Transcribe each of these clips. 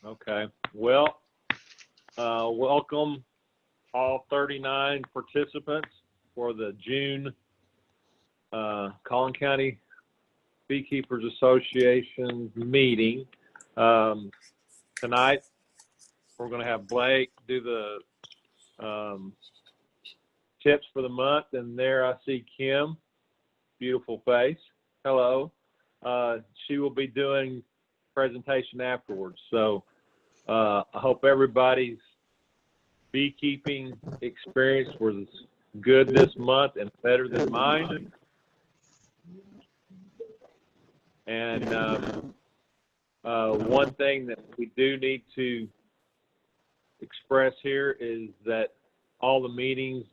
Okay. Well, welcome all 39 participants for the June Collin County Beekeepers Association meeting. Tonight, we're going to have Blake do the tips for the month, and there I see Kim, beautiful face. Hello. She will be doing presentation afterwards. So I hope everybody's beekeeping experience was good this month and better than mine. And one thing that we do need to express here is that all the meetings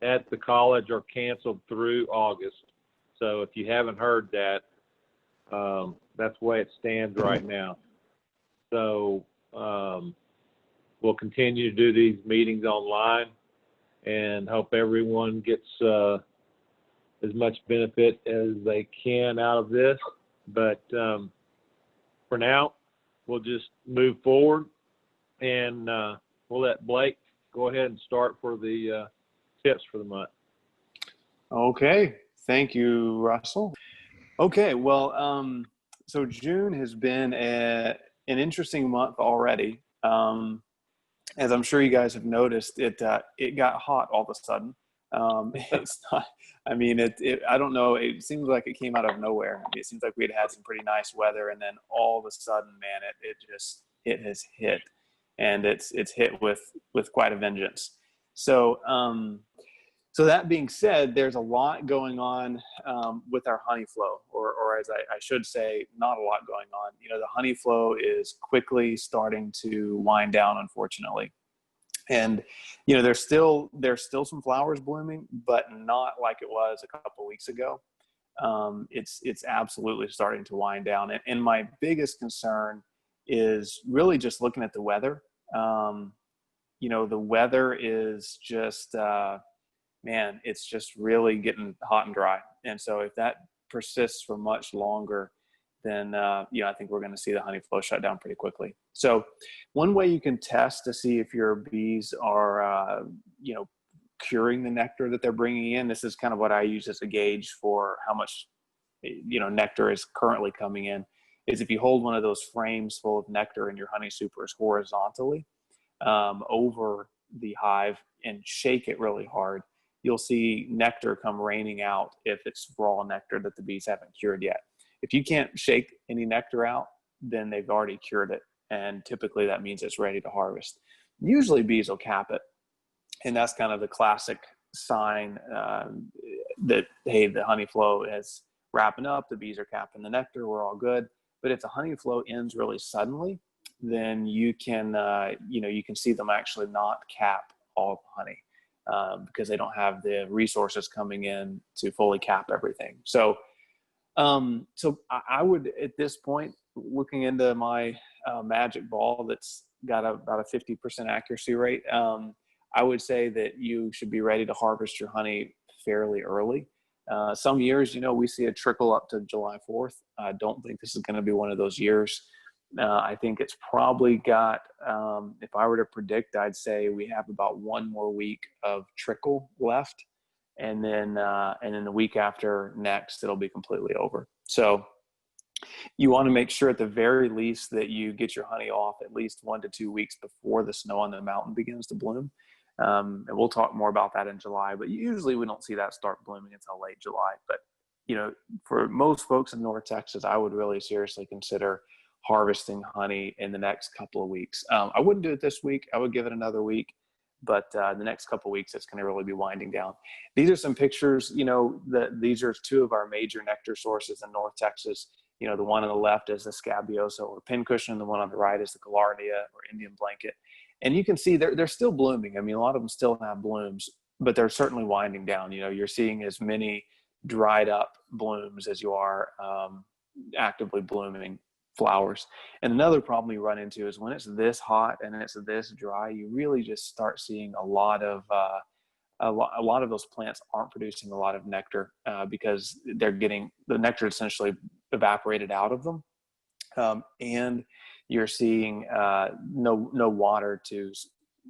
at the college are canceled through August. So if you haven't heard that, that's the way it stands right now. So we'll continue to do these meetings online and hope everyone gets as much benefit as they can out of this. But for now, we'll just move forward, and we'll let Blake go ahead and start for the tips for the month. Okay, thank you, Russell. Okay, well, so June has been an interesting month already. As I'm sure you guys have noticed, it got hot all of a sudden. It's not. I mean, I don't know. It seems like it came out of nowhere. I mean, it seems like we had some pretty nice weather, and then all of a sudden, man, it has hit, and it's hit with quite a vengeance. So, so that being said, there's a lot going on with our honey flow, or as I should say, not a lot going on. You know, the honey flow is quickly starting to wind down, unfortunately. And, you know, there's still some flowers blooming, but not like it was a couple of weeks ago. It's absolutely starting to wind down. And my biggest concern is really just looking at the weather. You know, the weather is just, man, it's just really getting hot and dry. And so if that persists for much longer, then, you know, I think we're going to see the honey flow shut down pretty quickly. So one way you can test to see if your bees are, you know, curing the nectar that they're bringing in, this is kind of what I use as a gauge for how much, you know, nectar is currently coming in, is if you hold one of those frames full of nectar in your honey supers horizontally over the hive and shake it really hard, you'll see nectar come raining out if it's raw nectar that the bees haven't cured yet. If you can't shake any nectar out, then they've already cured it. And typically that means it's ready to harvest. Usually bees will cap it. And that's kind of the classic sign that, hey, the honey flow is wrapping up, the bees are capping the nectar, we're all good. But if the honey flow ends really suddenly, then you can, you know, you can see them actually not cap all of the honey because they don't have the resources coming in to fully cap everything. So I would, at this point, looking into my magic ball that's got about a 50% accuracy rate, I would say that you should be ready to harvest your honey fairly early. Some years, you know, we see a trickle up to July 4th. I don't think this is going to be one of those years. I think it's probably got, if I were to predict, I'd say we have about one more week of trickle left. And then the week after next, it'll be completely over. So you want to make sure at the very least that you get your honey off at least 1 to 2 weeks before the snow on the mountain begins to bloom. And we'll talk more about that in July, but usually we don't see that start blooming until late July. But, you know, for most folks in North Texas, I would really seriously consider harvesting honey in the next couple of weeks. I wouldn't do it this week. I would give it another week. But the next couple of weeks, it's going to really be winding down. These are some pictures, you know, these are two of our major nectar sources in North Texas. You know, the one on the left is the Scabiosa or pincushion. The one on the right is the Gaillardia or Indian blanket. And you can see they're still blooming. I mean, a lot of them still have blooms, but they're certainly winding down. You know, you're seeing as many dried up blooms as you are actively blooming flowers. And another problem you run into is when it's this hot and it's this dry, you really just start seeing a lot of those plants aren't producing a lot of nectar because they're getting the nectar essentially evaporated out of them. And you're seeing no water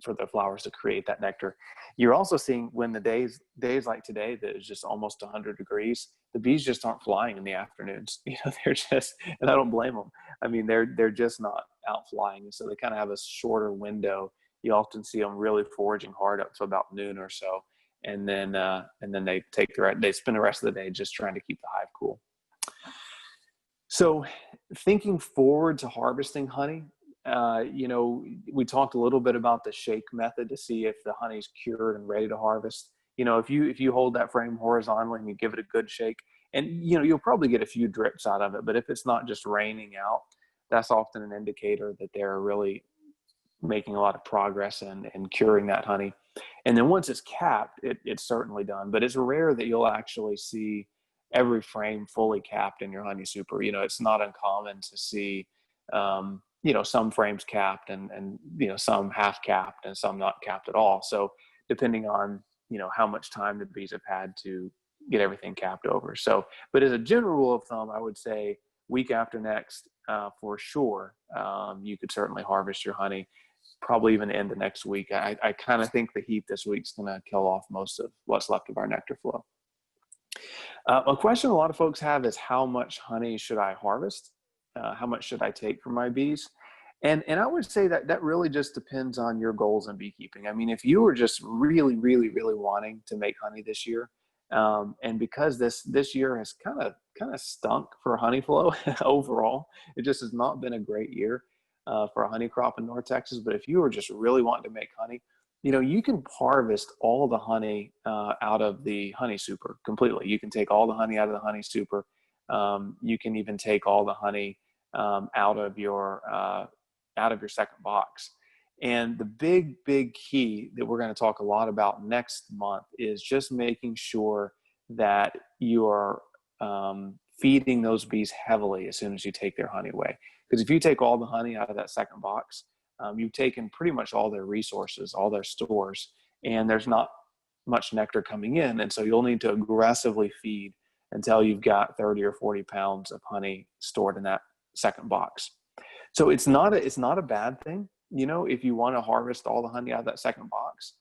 for the flowers to create that nectar. You're also seeing when the days like today that is just almost 100 degrees, the bees just aren't flying in the afternoons. They're just, and I don't blame them. I mean, they're just not out flying, and so they kind of have a shorter window. You often see them really foraging hard up to about noon or so, and then they they spend the rest of the day just trying to keep the hive cool. So thinking forward to harvesting honey, we talked a little bit about the shake method to see if the honey's cured and ready to harvest. If you hold that frame horizontally and you give it a good shake, and you'll probably get a few drips out of it, but if it's not just raining out, that's often an indicator that they're really making a lot of progress in curing that honey. And then once it's capped, it's certainly done, but it's rare that you'll actually see every frame fully capped in your honey super. It's not uncommon to see, some frames capped and some half capped and some not capped at all. So depending on, how much time the bees have had to get everything capped over. So, but as a general rule of thumb, I would say week after next, for sure, you could certainly harvest your honey, probably even the end of next week. I kind of think the heat this week's going to kill off most of what's left of our nectar flow. A question a lot of folks have is, how much honey should I harvest? How much should I take from my bees? And I would say that really just depends on your goals in beekeeping. I mean, if you were just really, really, really wanting to make honey this year, and because this year has kind of stunk for honey flow overall, it just has not been a great year for a honey crop in North Texas. But if you were just really wanting to make honey, you can harvest all the honey out of the honey super completely. You can take all the honey out of the honey super. You can even take all the honey out of your second box. And the big key that we're going to talk a lot about next month is just making sure that you are feeding those bees heavily as soon as you take their honey away. Because if you take all the honey out of that second box, you've taken pretty much all their resources, all their stores, and there's not much nectar coming in. And so you'll need to aggressively feed until you've got 30 or 40 pounds of honey stored in that second box. So it's not a bad thing, if you want to harvest all the honey out of that second box.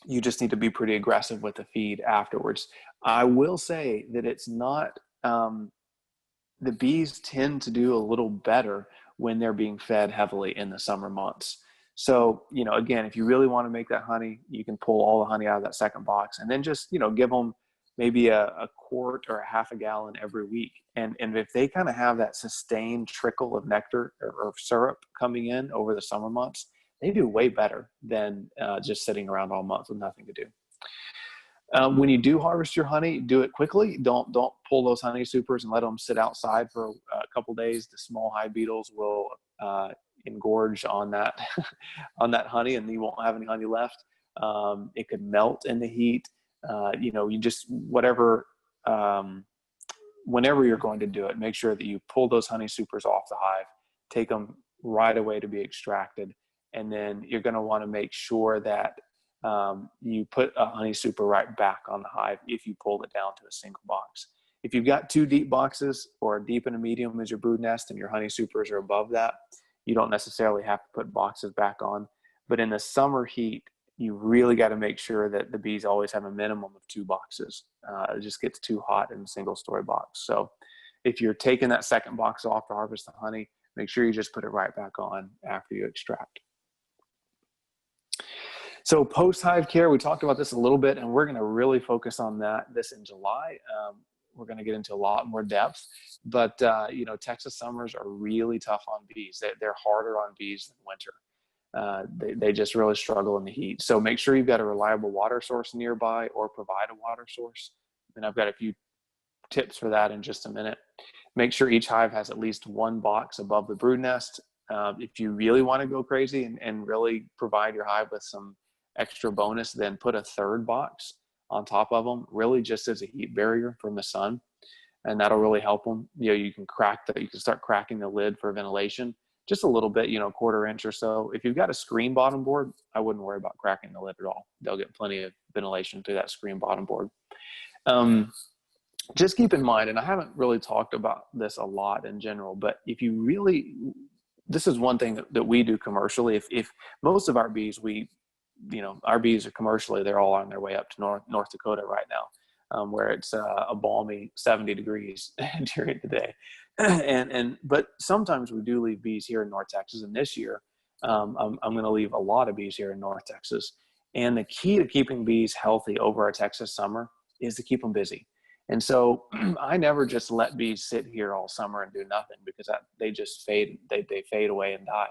You just need to be pretty aggressive with the feed afterwards. I will say that it's not, the bees tend to do a little better when they're being fed heavily in the summer months. So, again, if you really want to make that honey, you can pull all the honey out of that second box and then just, give them maybe a quart or a half a gallon every week. And if they kind of have that sustained trickle of nectar or syrup coming in over the summer months, they do way better than just sitting around all month with nothing to do. When you do harvest your honey, do it quickly. Don't pull those honey supers and let them sit outside for a couple days. The small hive beetles will engorge on that on that honey, and you won't have any honey left. It could melt in the heat. You just whenever you're going to do it, make sure that you pull those honey supers off the hive, take them right away to be extracted, and then you're going to want to make sure that you put a honey super right back on the hive if you pulled it down to a single box. If you've got 2 deep boxes, or a deep and a medium as your brood nest, and your honey supers are above that, you don't necessarily have to put boxes back on. But in the summer heat, you really got to make sure that the bees always have a minimum of 2 boxes. It just gets too hot in a single story box. So if you're taking that second box off to harvest the honey, make sure you just put it right back on after you extract. So post-hive care, we talked about this a little bit, and we're going to really focus on this in July. We're going to get into a lot more depth, but Texas summers are really tough on bees. They're harder on bees than winter. They just really struggle in the heat. So make sure you've got a reliable water source nearby, or provide a water source. And I've got a few tips for that in just a minute. Make sure each hive has at least 1 box above the brood nest. If you really want to go crazy and really provide your hive with some extra bonus, then put a 3rd box on top of them, really just as a heat barrier from the sun, and that'll really help them. You can start cracking the lid for ventilation just a little bit, 1/4 inch or so. If you've got a screen bottom board, I wouldn't worry about cracking the lid at all. They'll get plenty of ventilation through that screen bottom board. just keep in mind, and I haven't really talked about this a lot in general, but if you really, this is one thing that we do commercially. If most of our bees, our bees are commercially, they're all on their way up to North Dakota right now, where it's a balmy 70 degrees during the day. But sometimes we do leave bees here in North Texas. And this year, I'm going to leave a lot of bees here in North Texas. And the key to keeping bees healthy over a Texas summer is to keep them busy. And so I never just let bees sit here all summer and do nothing, because they just fade. They fade away and die.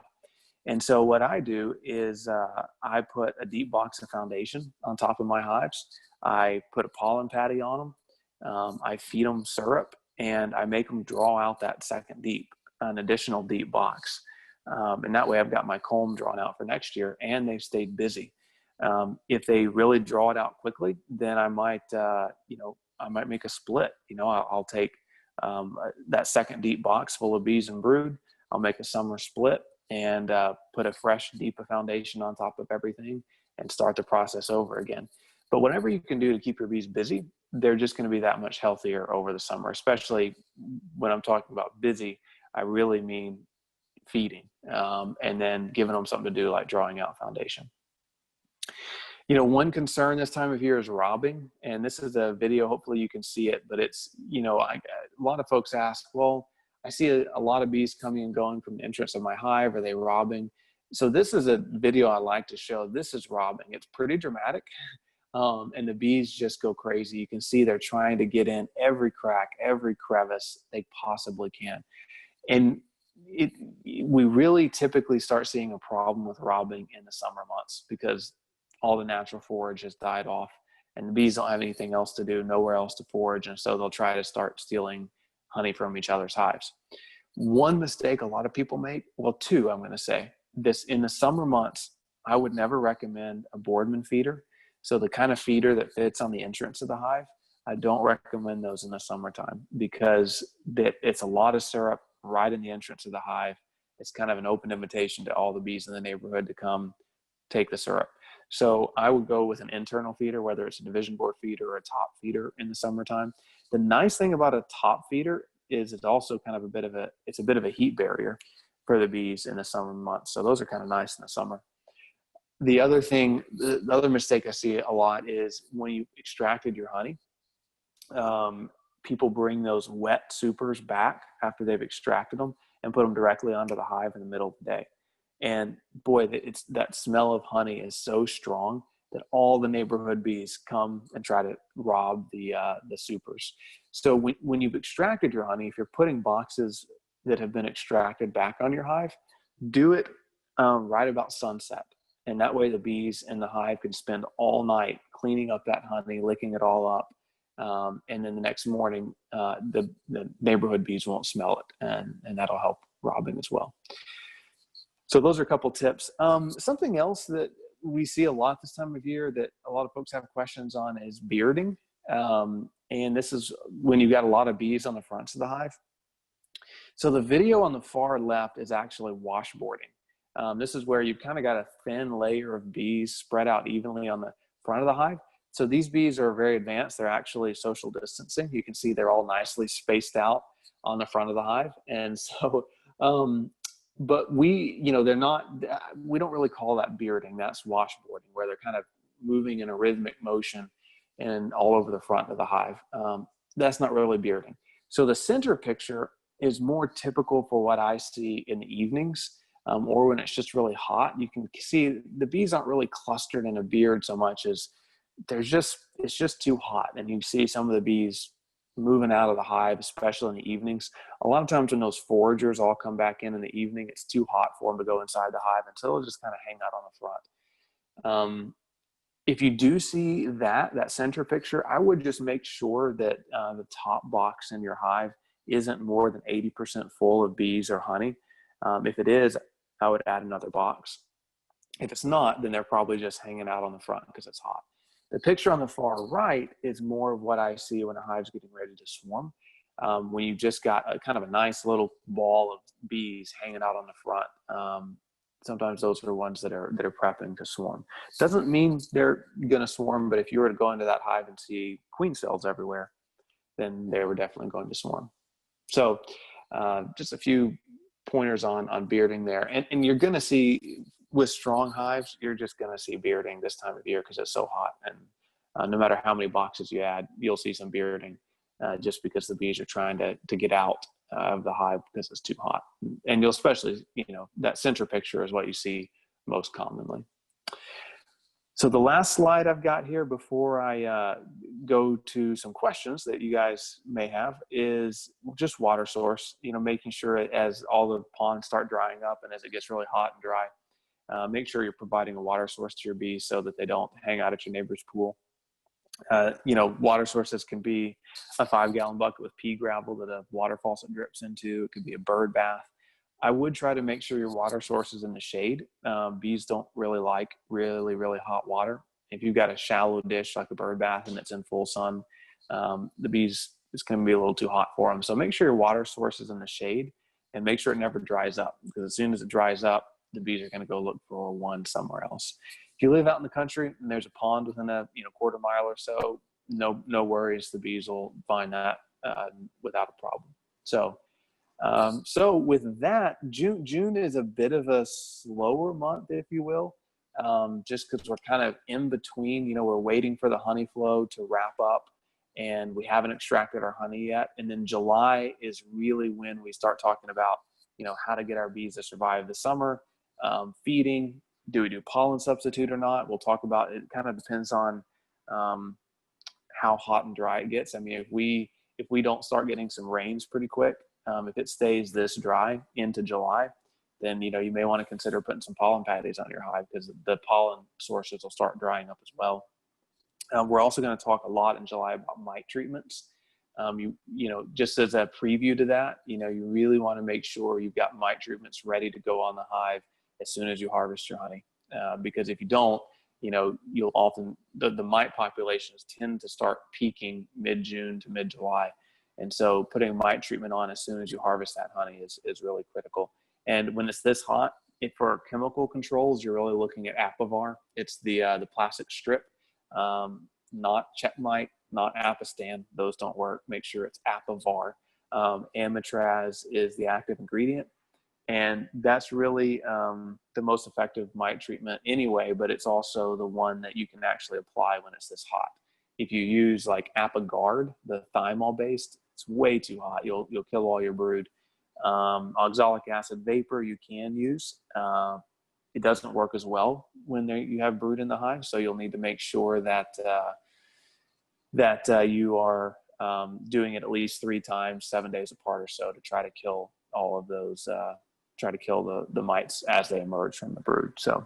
And so what I do is I put a deep box of foundation on top of my hives. I put a pollen patty on them. I feed them syrup, and I make them draw out that an additional deep box. And that way I've got my comb drawn out for next year, and they've stayed busy. If they really draw it out quickly, then I might make a split. I'll take that second deep box full of bees and brood. I'll make a summer split and put a fresh, deeper foundation on top of everything and start the process over again. But whatever you can do to keep your bees busy, they're just going to be that much healthier over the summer. Especially when I'm talking about busy, I really mean feeding, and then giving them something to do, like drawing out foundation. One concern this time of year is robbing, and this is a video, hopefully you can see it, but it's, a lot of folks ask, well, I see a lot of bees coming and going from the entrance of my hive. Are they robbing? So this is a video I like to show. This is robbing. It's pretty dramatic. And the bees just go crazy. You can see they're trying to get in every crack, every crevice they possibly can. And we really typically start seeing a problem with robbing in the summer months, because all the natural forage has died off and the bees don't have anything else to do, nowhere else to forage. And so they'll try to start stealing honey from each other's hives. One mistake a lot of people make, well, two, I'm going to say this: in the summer months, I would never recommend a Boardman feeder. So the kind of feeder that fits on the entrance of the hive, I don't recommend those in the summertime, because it's a lot of syrup right in the entrance of the hive. It's kind of an open invitation to all the bees in the neighborhood to come take the syrup. So I would go with an internal feeder, whether it's a division board feeder or a top feeder in the summertime. The nice thing about a top feeder is it's also kind of a bit of a heat barrier for the bees in the summer months. So those are kind of nice in the summer. The other thing, the other mistake I see a lot is when you extracted your honey, people bring those wet supers back after they've extracted them and put them directly onto the hive in the middle of the day. And boy, that smell of honey is so strong that all the neighborhood bees come and try to rob the supers. So when you've extracted your honey, if you're putting boxes that have been extracted back on your hive, do it right about sunset. And that way the bees in the hive can spend all night cleaning up that honey, licking it all up. And then the next morning, the neighborhood bees won't smell it, and that'll help robbing as well. So those are a couple tips. Something else that we see a lot this time of year that a lot of folks have questions on is bearding. And this is when you've got a lot of bees on the fronts of the hive. So the video on the far left is actually washboarding. This is where you've kind of got a thin layer of bees spread out evenly on the front of the hive. So these bees are very advanced. They're actually social distancing. You can see they're all nicely spaced out on the front of the hive. And so, but we don't really call that bearding. That's washboarding, where they're kind of moving in a rhythmic motion and all over the front of the hive. That's not really bearding. So the center picture is more typical for what I see in the evenings, or when it's just really hot. You can see the bees aren't really clustered in a beard so much as it's just too hot. And you see some of the bees moving out of the hive, especially in the evenings. A lot of times when those foragers all come back in the evening, it's too hot for them to go inside the hive, and so they'll just kind of hang out on the front. If you do see that center picture, I would just make sure that the top box in your hive isn't more than 80% full of bees or honey. If it is, I would add another box. If it's not, then they're probably just hanging out on the front because it's hot. The picture on the far right is more of what I see when a hive's getting ready to swarm. When you've just got a kind of a nice little ball of bees hanging out on the front. Sometimes those are the ones that are prepping to swarm. Doesn't mean they're going to swarm, but if you were to go into that hive and see queen cells everywhere, then they were definitely going to swarm. So just a few pointers on bearding there. And you're going to see with strong hives, you're just going to see bearding this time of year because it's so hot. And no matter how many boxes you add, you'll see some bearding just because the bees are trying to get out of the hive because it's too hot. And you'll especially, that center picture is what you see most commonly. So the last slide I've got here before I go to some questions that you guys may have is just water source, making sure as all the ponds start drying up and as it gets really hot and dry, make sure you're providing a water source to your bees so that they don't hang out at your neighbor's pool. Water sources can be a 5-gallon bucket with pea gravel that a water faucet drips into. It could be a bird bath. I would try to make sure your water source is in the shade. Bees don't really like really, really hot water. If you've got a shallow dish like a bird bath and it's in full sun, the bees, it's going to be a little too hot for them. So make sure your water source is in the shade and make sure it never dries up, because as soon as it dries up, the bees are going to go look for one somewhere else. If you live out in the country and there's a pond within a quarter mile or so, no worries. The bees will find that without a problem. So with that, June is a bit of a slower month, if you will, just because we're kind of in between. We're waiting for the honey flow to wrap up, and we haven't extracted our honey yet. And then July is really when we start talking about how to get our bees to survive the summer, feeding. Do we do pollen substitute or not? We'll talk about it. Kind of depends on how hot and dry it gets. I mean, if we don't start getting some rains pretty quick, if it stays this dry into July, then you may want to consider putting some pollen patties on your hive, because the pollen sources will start drying up as well. We're also going to talk a lot in July about mite treatments. Just as a preview to that, you really want to make sure you've got mite treatments ready to go on the hive as soon as you harvest your honey, because if you don't, you'll often, the mite populations tend to start peaking mid-June to mid-July. And so putting mite treatment on as soon as you harvest that honey is really critical. And when it's this hot, for chemical controls, you're really looking at Apivar. It's the plastic strip, not Checkmite, not Apistan. Those don't work. Make sure it's Apivar. Amitraz is the active ingredient. And that's really the most effective mite treatment anyway, but it's also the one that you can actually apply when it's this hot. If you use like Apigard, the thymol based, it's way too hot. You'll kill all your brood. Oxalic acid vapor you can use. It doesn't work as well when you have brood in the hive, so you'll need to make sure that you are doing it at least 3 times, 7 days apart or so, to try to kill all of those. Try to kill the mites as they emerge from the brood. So,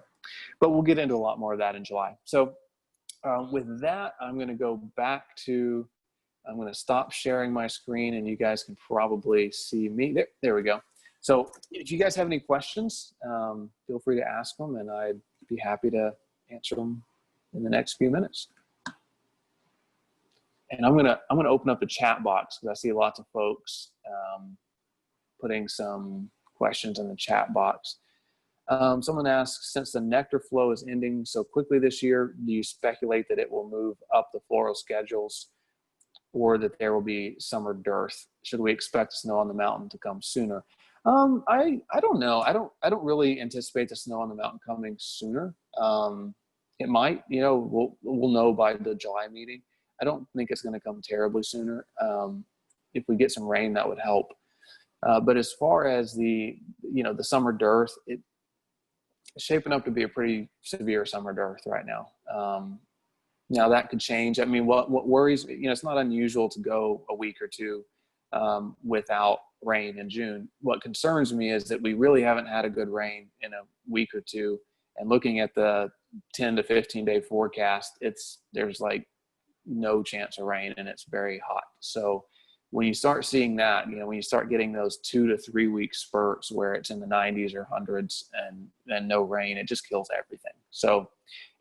but we'll get into a lot more of that in July. So with that, I'm going to go back to, I'm going to stop sharing my screen and you guys can probably see me. There we go. So if you guys have any questions, feel free to ask them and I'd be happy to answer them in the next few minutes. And I'm going to open up the chat box because I see lots of folks putting some questions in the chat box. Someone asks, since the nectar flow is ending so quickly this year, do you speculate that it will move up the floral schedules or that there will be summer dearth? Should we expect snow on the mountain to come sooner? I don't know. I don't really anticipate the snow on the mountain coming sooner. It might, we'll know by the July meeting. I don't think it's going to come terribly sooner. If we get some rain, that would help. But as far as the summer dearth, it's shaping up to be a pretty severe summer dearth right now. Now that could change. I mean, what worries me, it's not unusual to go a week or two without rain in June. What concerns me is that we really haven't had a good rain in a week or two. And looking at the 10 to 15 day forecast, there's like no chance of rain and it's very hot. So when you start seeing that, when you start getting those 2 to 3 week spurts where it's in the 90s or hundreds and no rain, it just kills everything. So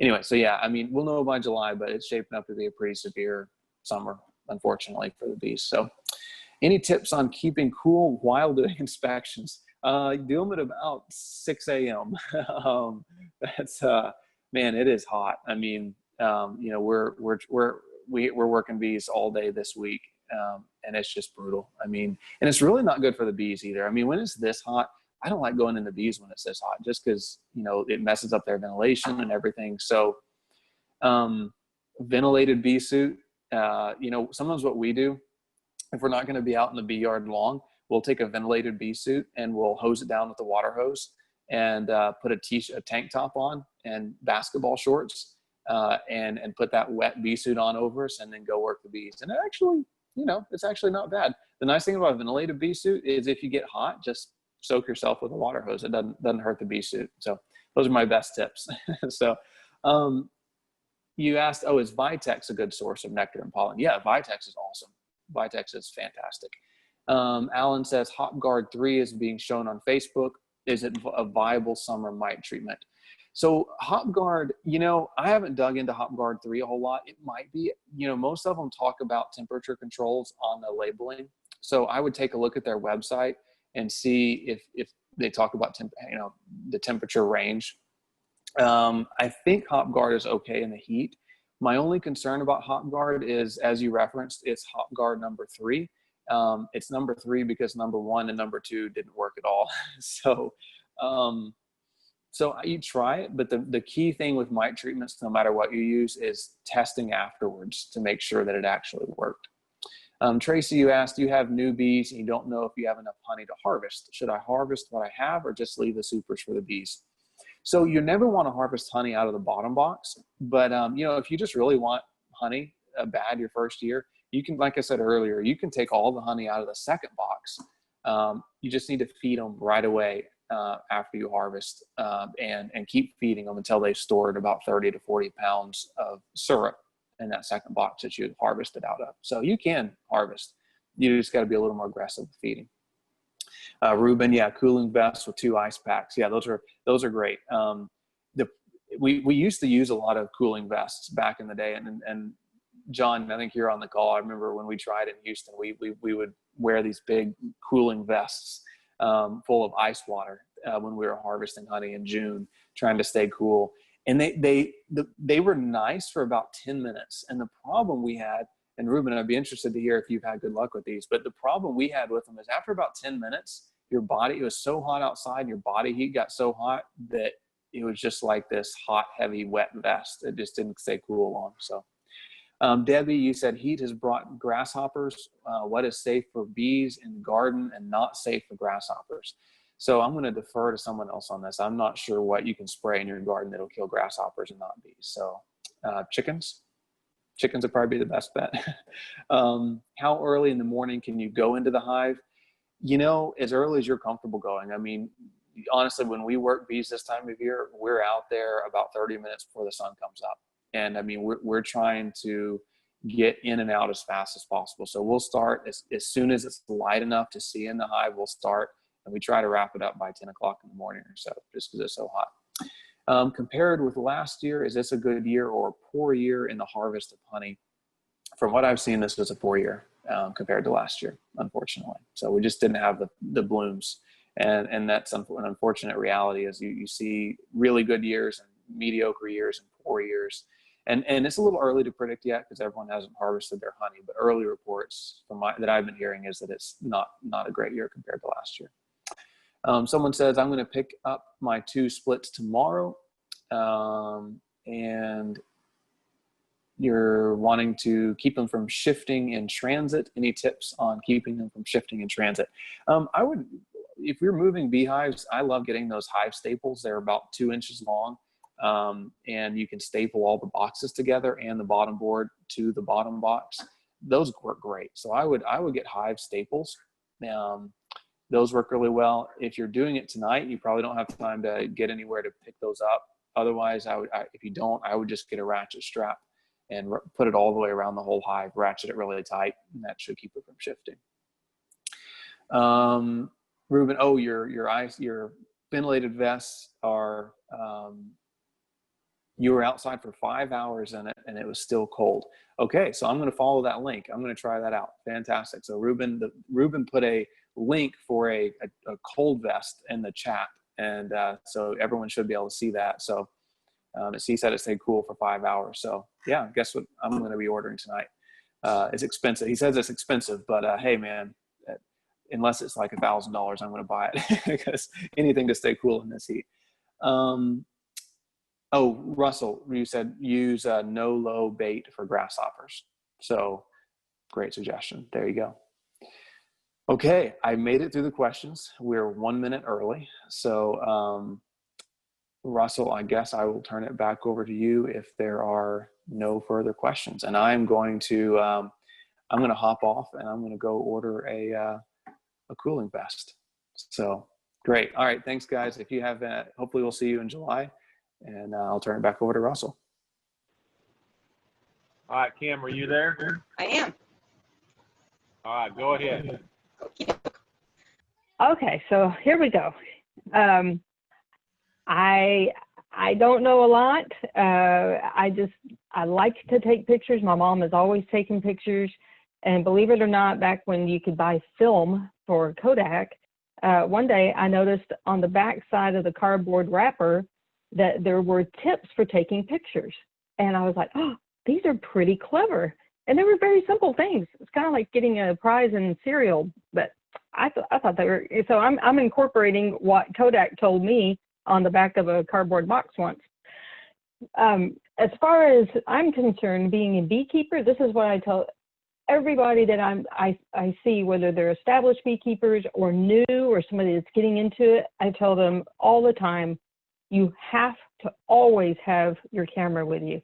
anyway, yeah, I mean, we'll know by July, but it's shaping up to be a pretty severe summer, unfortunately, for the bees. So any tips on keeping cool while doing inspections? Do them at about 6 a.m. That's, man, it is hot. I mean, we're working bees all day this week. and it's just brutal. I mean, and it's really not good for the bees either. I mean, when it's this hot, I don't like going in the bees when it's this hot, just because, you know, it messes up their ventilation and everything. So ventilated bee suit, you know, sometimes what we do, if we're not going to be out in the bee yard long, we'll take a ventilated bee suit and we'll hose it down with a water hose and put a tank top on and basketball shorts, and put that wet bee suit on over us and then go work the bees. And it actually, you know, it's actually not bad. The nice thing about a ventilated bee suit is if you get hot, just soak yourself with a water hose. It doesn't hurt the bee suit. So those are my best tips. So you asked, is Vitex a good source of nectar and pollen? Yeah, Vitex is awesome. Vitex is fantastic. Alan says HopGuard 3 is being shown on Facebook. Is it a viable summer mite treatment? So HopGuard, you know, I haven't dug into HopGuard 3 a whole lot. It might be, you know, most of them talk about temperature controls on the labeling. So I would take a look at their website and see if they talk about the temperature range. I think HopGuard is okay in the heat. My only concern about HopGuard is, as you referenced, it's HopGuard number 3. It's number 3 because number 1 and number 2 didn't work at all. So you try it, but the key thing with mite treatments, no matter what you use, is testing afterwards to make sure that it actually worked. Tracy, you asked, do you have new bees and you don't know if you have enough honey to harvest? Should I harvest what I have or just leave the supers for the bees? So you never want to harvest honey out of the bottom box, but you know, if you just really want honey bad your first year, you can, like I said earlier, you can take all the honey out of the second box. You just need to feed them right away after you harvest, and keep feeding them until they've stored about 30 to 40 pounds of syrup in that second box that you harvested out of. So you can harvest. You just got to be a little more aggressive with feeding. Ruben, yeah, cooling vests with 2 ice packs. Yeah, those are great. We used to use a lot of cooling vests back in the day, and John, I think you're on the call. I remember when we tried in Houston, we would wear these big cooling vests full of ice water when we were harvesting honey in June, trying to stay cool. And they were nice for about 10 minutes. And the problem we had, and Ruben, I'd be interested to hear if you've had good luck with these, but the problem we had with them is after about 10 minutes, your body, it was so hot outside, and your body heat got so hot that it was just like this hot, heavy, wet vest. It just didn't stay cool long. So Debbie, you said heat has brought grasshoppers. What is safe for bees in the garden and not safe for grasshoppers? So I'm going to defer to someone else on this. I'm not sure what you can spray in your garden that'll kill grasshoppers and not bees. So chickens would probably be the best bet. How early in the morning can you go into the hive? You know, as early as you're comfortable going. I mean, honestly, when we work bees this time of year, we're out there about 30 minutes before the sun comes up. And I mean, we're trying to get in and out as fast as possible. So we'll start as soon as it's light enough to see in the hive, we'll start, and we try to wrap it up by 10 o'clock in the morning or so, just because it's so hot. Compared with last year, is this a good year or a poor year in the harvest of honey? From what I've seen, this is a poor year compared to last year, unfortunately. So we just didn't have the blooms. And that's an unfortunate reality, is you see really good years and mediocre years and poor years. And it's a little early to predict yet because everyone hasn't harvested their honey, but early reports that I've been hearing is that it's not a great year compared to last year. Someone says, I'm going to pick up my 2 splits tomorrow. And you're wanting to keep them from shifting in transit. Any tips on keeping them from shifting in transit? If you're moving beehives, I love getting those hive staples. They're about 2 inches long. And you can staple all the boxes together and the bottom board to the bottom box. Those work great. So I would get hive staples. Those work really well. If you're doing it tonight, you probably don't have time to get anywhere to pick those up. Otherwise, if you don't, I would just get a ratchet strap and put it all the way around the whole hive, ratchet it really tight, and that should keep it from shifting. Ruben, your ventilated vests are, you were outside for 5 hours in it and it was still cold. Okay, so I'm going to follow that link. I'm going to try that out. Fantastic. So Ruben put a link for a cold vest in the chat, and so everyone should be able to see that. So he said it stayed cool for 5 hours. So yeah, guess what I'm going to be ordering tonight. is expensive. He says it's expensive, but hey, man, unless it's like $1,000, I'm going to buy it because anything to stay cool in this heat. Oh, Russell, you said use no-low bait for grasshoppers. So great suggestion. There you go. Okay, I made it through the questions. We're 1 minute early. So Russell, I guess I will turn it back over to you if there are no further questions. And I'm going to hop off and I'm going to go order a cooling vest. So great. All right. Thanks, guys. If you have, hopefully we'll see you in July, and I'll turn it back over to Russell. All right, Kim, are you there? I am. All right, go ahead. Okay, so here we go. I don't know a lot. I like to take pictures. My mom has always taken pictures, and believe it or not, back when you could buy film for Kodak, one day I noticed on the back side of the cardboard wrapper that there were tips for taking pictures, and I was like, oh, these are pretty clever. And they were very simple things. It's kind of like getting a prize in cereal, but I thought they were. So I'm incorporating what Kodak told me on the back of a cardboard box once. As far as I'm concerned, being a beekeeper, this is what I tell everybody that I see, whether they're established beekeepers or new or somebody that's getting into it. I tell them all the time, you have to always have your camera with you.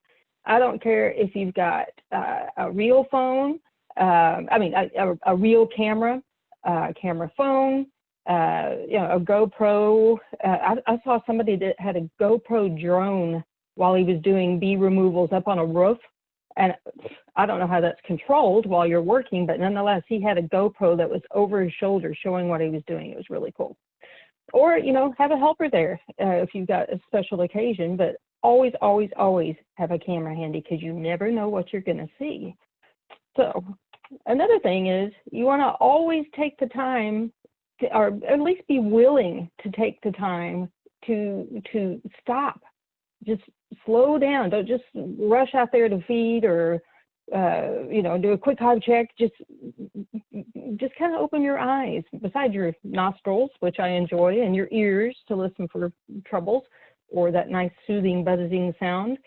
I don't care if you've got a real phone, a real camera, camera phone, a GoPro. I saw somebody that had a GoPro drone while he was doing bee removals up on a roof. And I don't know how that's controlled while you're working, but nonetheless, he had a GoPro that was over his shoulder showing what he was doing. It was really cool. Or, have a helper there if you've got a special occasion, but always, always, always have a camera handy because you never know what you're going to see. So another thing is you want to always take the time to, or at least be willing to take the time to stop. Just slow down. Don't just rush out there to feed or, do a quick hive check. Just kind of open your eyes, besides your nostrils, which I enjoy, and your ears to listen for troubles or that nice soothing buzzing sound.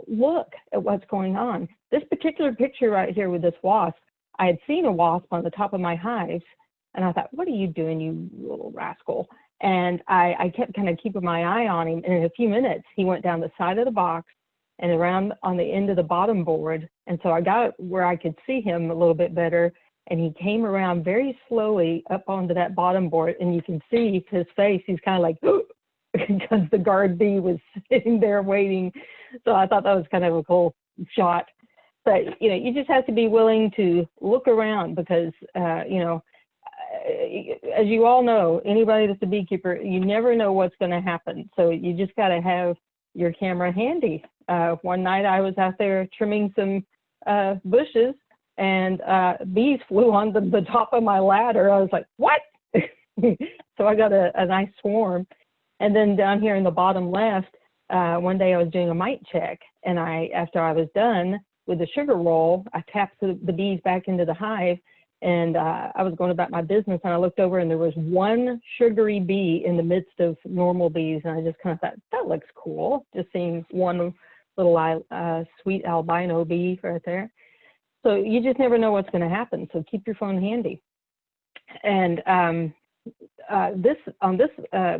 Look at what's going on. This particular picture right here with this wasp, I had seen a wasp on the top of my hives, and I thought, what are you doing, you little rascal? And I kept kind of keeping my eye on him, and in a few minutes, he went down the side of the box and around on the end of the bottom board. And so I got where I could see him a little bit better, and he came around very slowly up onto that bottom board, and you can see his face. He's kind of like, because the guard bee was sitting there waiting. So I thought that was kind of a cool shot. But, you just have to be willing to look around because, as you all know, anybody that's a beekeeper, you never know what's going to happen. So you just got to have your camera handy. One night I was out there trimming some bushes, and bees flew on the top of my ladder. I was like, what? So I got a nice swarm. And then down here in the bottom left, one day I was doing a mite check, and after I was done with the sugar roll, I tapped the bees back into the hive, and I was going about my business, and I looked over, and there was one sugary bee in the midst of normal bees, and I just kind of thought, that looks cool, just seeing one little sweet albino bee right there. So you just never know what's going to happen, so keep your phone handy. And on this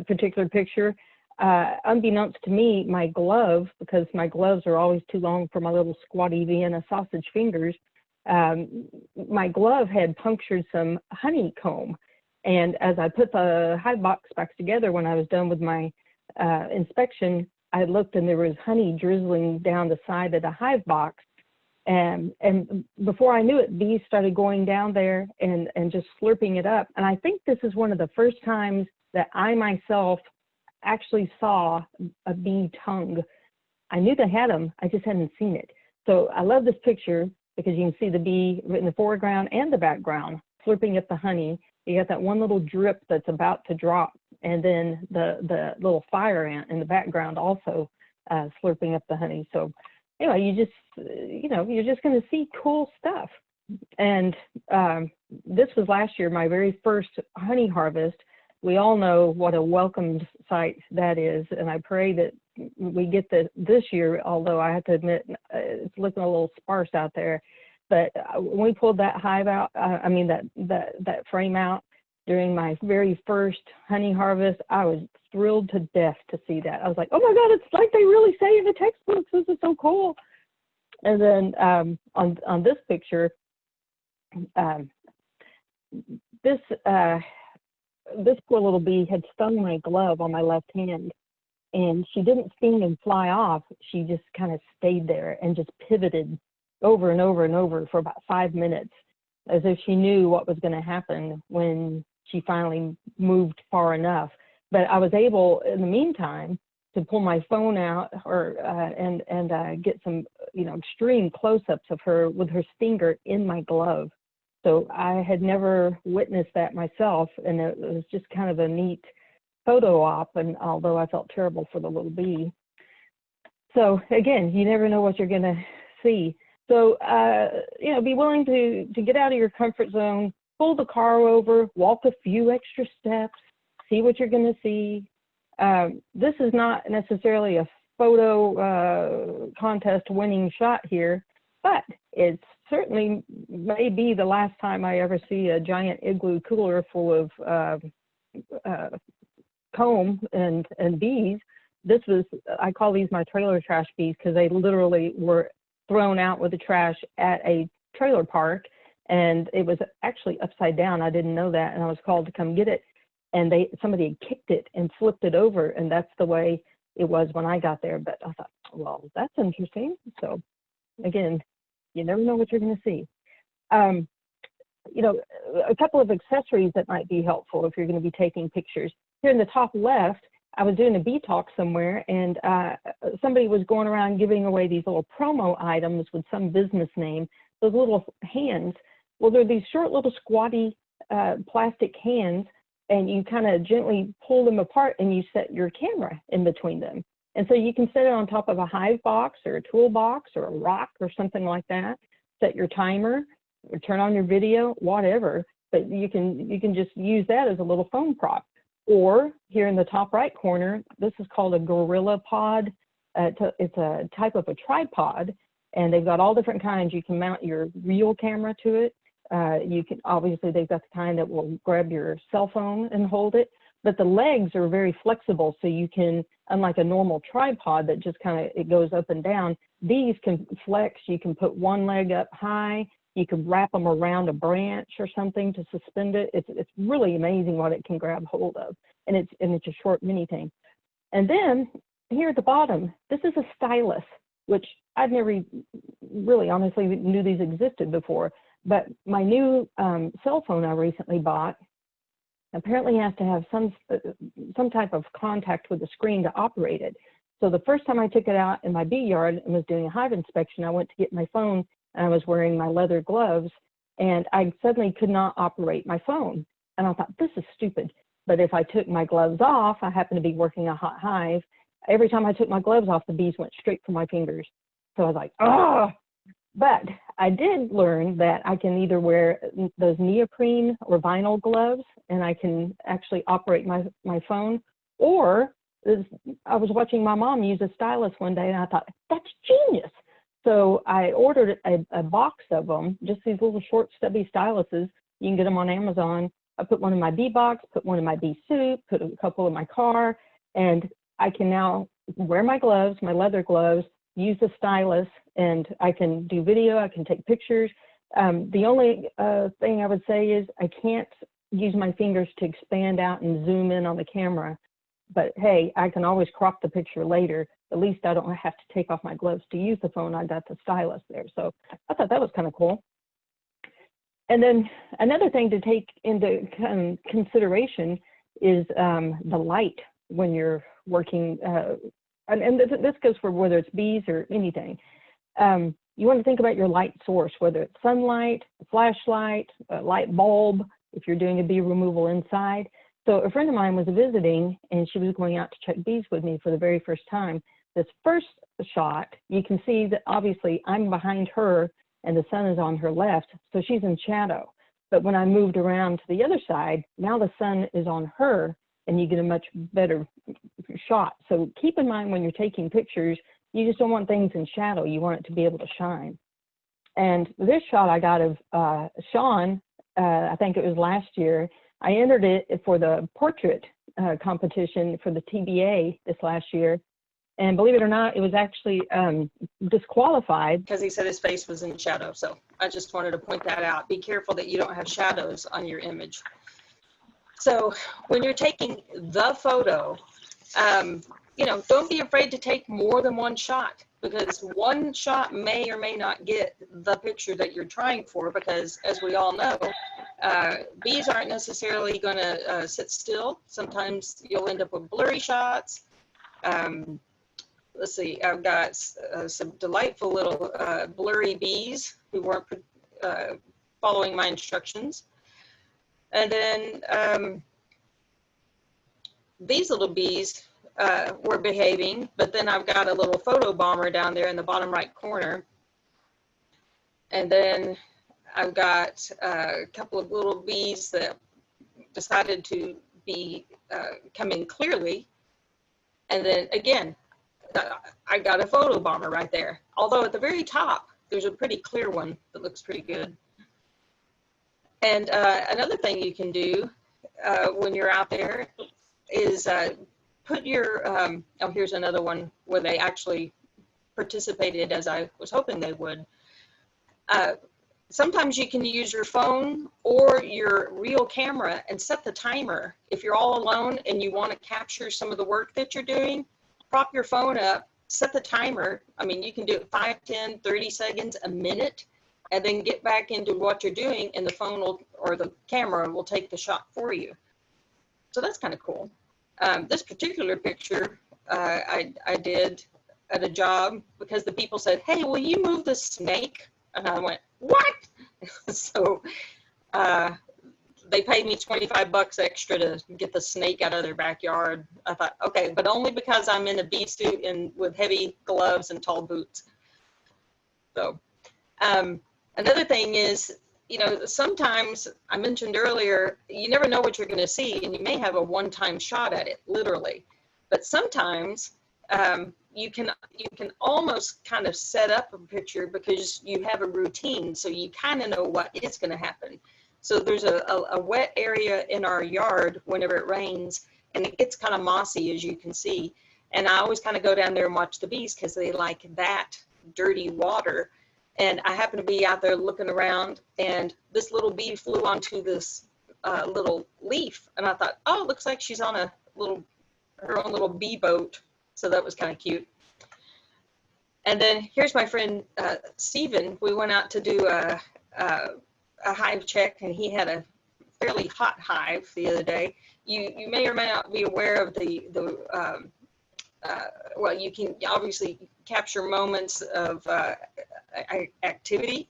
particular picture, unbeknownst to me, my glove, because my gloves are always too long for my little squatty Vienna sausage fingers, my glove had punctured some honeycomb. And as I put the hive box back together, when I was done with my inspection, I looked and there was honey drizzling down the side of the hive box. And before I knew it, bees started going down there and just slurping it up. And I think this is one of the first times that I myself actually saw a bee tongue. I knew they had them, I just hadn't seen it. So I love this picture because you can see the bee in the foreground and the background slurping up the honey. You got that one little drip that's about to drop, and then the little fire ant in the background also slurping up the honey. So anyway, you're just going to see cool stuff. And this was last year, my very first honey harvest. We all know what a welcomed sight that is, and I pray that we get this year, although I have to admit it's looking a little sparse out there. But when we pulled that hive out, that frame out during my very first honey harvest, I was thrilled to death to see that. I was like, oh my God, it's like they really say in the textbooks. This is so cool. And then on this picture, this poor little bee had stung my glove on my left hand, and she didn't sting and fly off. She just kind of stayed there and just pivoted over and over and over for about 5 minutes, as if she knew what was going to happen when she finally moved far enough. But I was able, in the meantime, to pull my phone out and get some, extreme close-ups of her with her stinger in my glove. So I had never witnessed that myself, and it was just kind of a neat photo op, and although I felt terrible for the little bee. So again, you never know what you're going to see. So, be willing to get out of your comfort zone, pull the car over, walk a few extra steps, see what you're going to see. This is not necessarily a photo contest winning shot here, but it's certainly may be the last time I ever see a giant igloo cooler full of comb and bees. This was, I call these my trailer trash bees, because they literally were thrown out with the trash at a trailer park, and it was actually upside down. I didn't know that, and I was called to come get it, and somebody had kicked it and flipped it over, and that's the way it was when I got there. But I thought, well, that's interesting. So again, you never know what you're going to see. A couple of accessories that might be helpful if you're going to be taking pictures. Here in the top left, I was doing a bee talk somewhere, and somebody was going around giving away these little promo items with some business name, those little hands. Well, they're these short little squatty plastic hands, and you kind of gently pull them apart and you set your camera in between them. And so you can set it on top of a hive box or a toolbox or a rock or something like that, set your timer or turn on your video, whatever, but you can just use that as a little phone prop. Or here in the top right corner, this is called a gorilla pod. It's a type of a tripod, and they've got all different kinds. You can mount your real camera to it. You can, obviously, they've got the kind that will grab your cell phone and hold it, but the legs are very flexible, so you can, unlike a normal tripod that just kind of, it goes up and down, these can flex. You can put one leg up high. You can wrap them around a branch or something to suspend it. It's really amazing what it can grab hold of. And it's a short mini thing. And then here at the bottom, this is a stylus, which I've never really honestly knew these existed before. But my new cell phone I recently bought apparently has to have some type of contact with the screen to operate it. So the first time I took it out in my bee yard and was doing a hive inspection, I went to get my phone, and I was wearing my leather gloves, and I suddenly could not operate my phone. And I thought, this is stupid. But if I took my gloves off, I happened to be working a hot hive. Every time I took my gloves off, the bees went straight for my fingers. So I was like, oh! But I did learn that I can either wear those neoprene or vinyl gloves, and I can actually operate my phone, or I was watching my mom use a stylus one day, and I thought, that's genius. So I ordered a box of them, just these little short stubby styluses. You can get them on Amazon. I put one in my bee box, put one in my bee suit, put a couple in my car, and I can now wear my gloves, my leather gloves, use the stylus, and I can do video, I can take pictures. The only thing I would say is I can't use my fingers to expand out and zoom in on the camera. But hey, I can always crop the picture later. At least I don't have to take off my gloves to use the phone. I got the stylus there. So I thought that was kind of cool. And then another thing to take into consideration is the light when you're working. And this goes for whether it's bees or anything. You want to think about your light source, whether it's sunlight, a flashlight, a light bulb, if you're doing a bee removal inside. So a friend of mine was visiting, and she was going out to check bees with me for the very first time. This first shot, you can see that obviously I'm behind her and the sun is on her left, so she's in shadow. But when I moved around to the other side, now the sun is on her and you get a much better shot. So keep in mind when you're taking pictures, you just don't want things in shadow. You want it to be able to shine. And this shot I got of Sean, I think it was last year. I entered it for the portrait competition for the TBA this last year. And believe it or not, it was actually disqualified. Because he said his face was in shadow. So I just wanted to point that out. Be careful that you don't have shadows on your image. So when you're taking the photo, you know, don't be afraid to take more than one shot, because one shot may or may not get the picture that you're trying for, because as we all know, bees aren't necessarily going to sit still. Sometimes you'll end up with blurry shots. Let's see, I've got some delightful little blurry bees who weren't following my instructions. And then these little bees were behaving, but then I've got a little photo bomber down there in the bottom right corner. And then I've got a couple of little bees that decided to be come in clearly. And then again, I got a photo bomber right there. Although at the very top, there's a pretty clear one that looks pretty good. And another thing you can do when you're out there is put your, oh, here's another one where they actually participated as I was hoping they would. Sometimes you can use your phone or your real camera and set the timer. If you're all alone and you want to capture some of the work that you're doing, prop your phone up, set the timer. I mean, you can do it 5, 10, 30 seconds, a minute, and then get back into what you're doing, and the phone will, or the camera will take the shot for you. So that's kind of cool. This particular picture I did at a job because the people said, "Hey, will you move the snake?" And I went, "What?" So they paid me $25 extra to get the snake out of their backyard. I thought, okay, but only because I'm in a bee suit and with heavy gloves and tall boots. So another thing is, you know, sometimes I mentioned earlier, you never know what you're going to see, and you may have a one-time shot at it, literally. But sometimes you can almost kind of set up a picture because you have a routine, so you kind of know what is going to happen. So there's a wet area in our yard whenever it rains, and it gets kind of mossy, as you can see. And I always kind of go down there and watch the bees because they like that dirty water. And I happened to be out there looking around, and this little bee flew onto this little leaf. And I thought, oh, it looks like she's on a her own little bee boat. So that was kind of cute. And then here's my friend Steven. We went out to do a hive check, and he had a fairly hot hive the other day. You may or may not be aware of well, you can obviously capture moments of activity,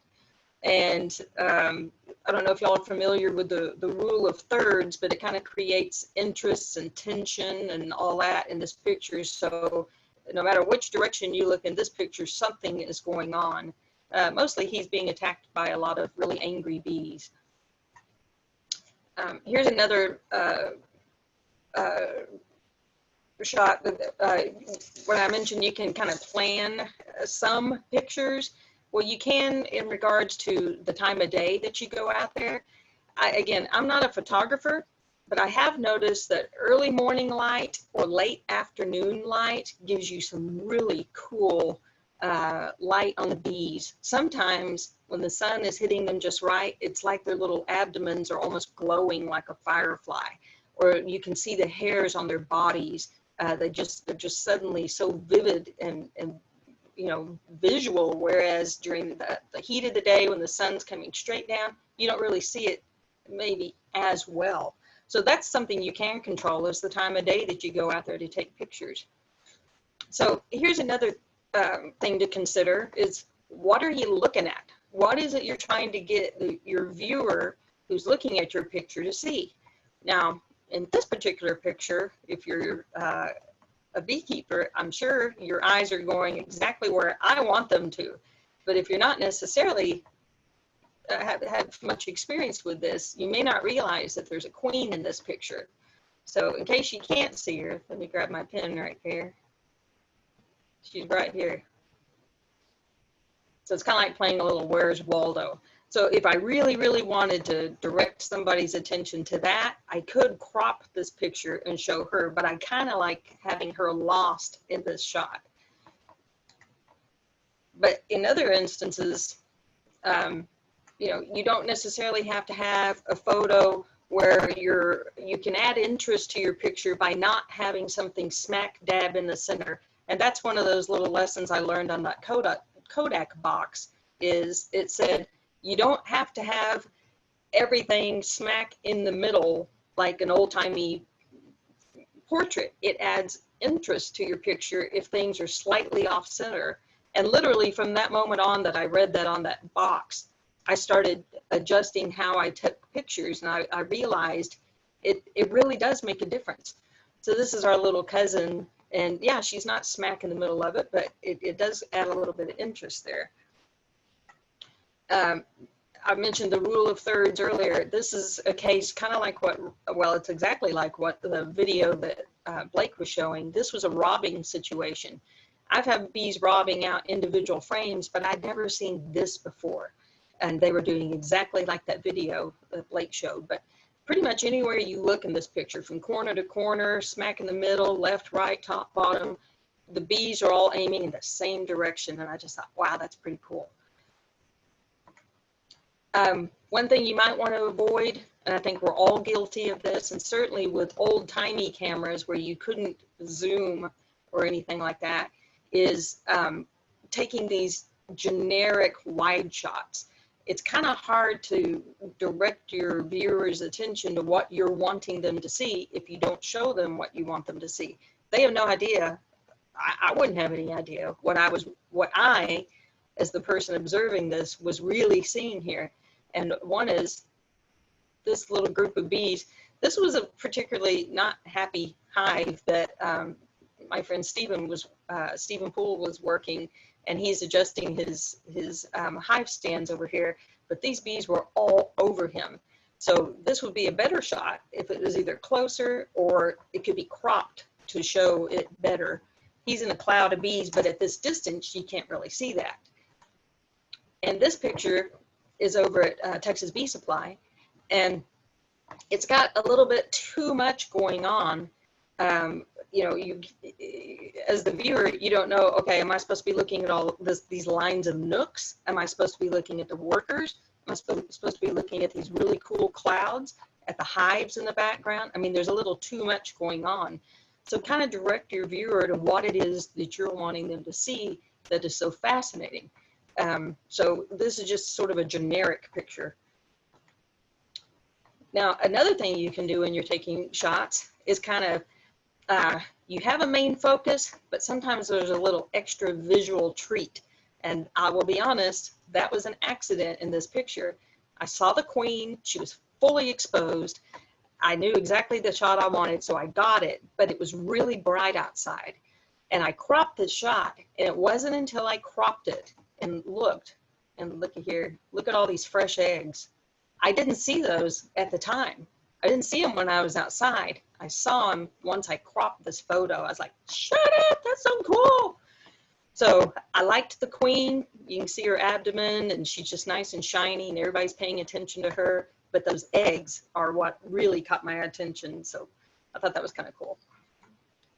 and I don't know if y'all are familiar with the rule of thirds, but it kind of creates interests and tension and all that in this picture. So no matter which direction you look in this picture, something is going on. Mostly he's being attacked by a lot of really angry bees. Here's another shot. When I mentioned you can kind of plan some pictures, well, you can in regards to the time of day that you go out there. Again, I'm not a photographer, but I have noticed that early morning light or late afternoon light gives you some really cool light on the bees. Sometimes when the sun is hitting them just right, it's like their little abdomens are almost glowing like a firefly, or you can see the hairs on their bodies. They're just suddenly so vivid and you know, visual, whereas during the heat of the day when the sun's coming straight down, you don't really see it maybe as well. So that's something you can control, is the time of day that you go out there to take pictures. So here's another thing to consider is, what are you looking at? What is it you're trying to get your viewer who's looking at your picture to see? Now, in this particular picture, if you're a beekeeper, I'm sure your eyes are going exactly where I want them to. But if you're not necessarily have much experience with this, you may not realize that there's a queen in this picture. So in case you can't see her, let me grab my pen right here. She's right here. So it's kind of like playing a little Where's Waldo. So if I really, really wanted to direct somebody's attention to that, I could crop this picture and show her, but I kind of like having her lost in this shot. But in other instances, you know, you don't necessarily have to have a photo where you can add interest to your picture by not having something smack dab in the center. And that's one of those little lessons I learned on that Kodak box, is it said, you don't have to have everything smack in the middle like an old-timey portrait. It adds interest to your picture if things are slightly off center. And literally from that moment on that I read that on that box, I started adjusting how I took pictures, and I realized it really does make a difference. So this is our little cousin, and yeah, she's not smack in the middle of it, but it does add a little bit of interest there. I mentioned the rule of thirds earlier. This is a case kind of like what, well, it's exactly like what the video that Blake was showing. This was a robbing situation. I've had bees robbing out individual frames, but I'd never seen this before. And they were doing exactly like that video that Blake showed. But pretty much anywhere you look in this picture, from corner to corner, smack in the middle, left, right, top, bottom, the bees are all aiming in the same direction. And I just thought, wow, that's pretty cool. One thing you might want to avoid, and I think we're all guilty of this, and certainly with old-timey cameras where you couldn't zoom or anything like that, is taking these generic wide shots. It's kind of hard to direct your viewers' attention to what you're wanting them to see if you don't show them what you want them to see. They have no idea. I wouldn't have any idea what I, as the person observing this, was really seeing here. And one is this little group of bees. This was a particularly not happy hive that my friend Stephen Poole was working, and he's adjusting his hive stands over here, but these bees were all over him. So this would be a better shot if it was either closer or it could be cropped to show it better. He's in a cloud of bees, but at this distance, you can't really see that. And this picture is over at Texas Bee Supply, and it's got a little bit too much going on. You know, you as the viewer, you don't know, okay, am I supposed to be looking at all these lines of nooks? Am I supposed to be looking at the workers? Am I supposed to be looking at these really cool clouds, at the hives in the background? I mean, there's a little too much going on. So kind of direct your viewer to what it is that you're wanting them to see that is so fascinating. So this is just sort of a generic picture. Now, another thing you can do when you're taking shots is kind of, you have a main focus, but sometimes there's a little extra visual treat. And I will be honest, that was an accident in this picture. I saw the queen, she was fully exposed. I knew exactly the shot I wanted, so I got it, but it was really bright outside. And I cropped the shot, and it wasn't until I cropped it and looked, and look at here, look at all these fresh eggs. I didn't see those at the time. I didn't see them when I was outside. I saw them once I cropped this photo. I was like, shut up, that's so cool. So I liked the queen. You can see her abdomen, and she's just nice and shiny, and everybody's paying attention to her. But those eggs are what really caught my attention. So I thought that was kind of cool.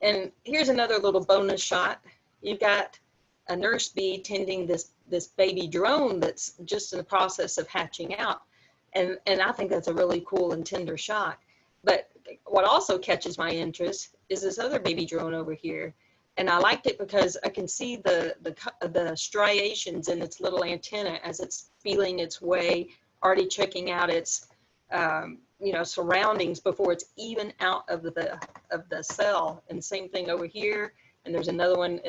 And here's another little bonus shot. You've got a nurse bee tending this baby drone that's just in the process of hatching out. And I think that's a really cool and tender shot. But what also catches my interest is this other baby drone over here. And I liked it because I can see the striations in its little antenna as it's feeling its way, already checking out its surroundings before it's even out of the cell. And same thing over here. And there's another one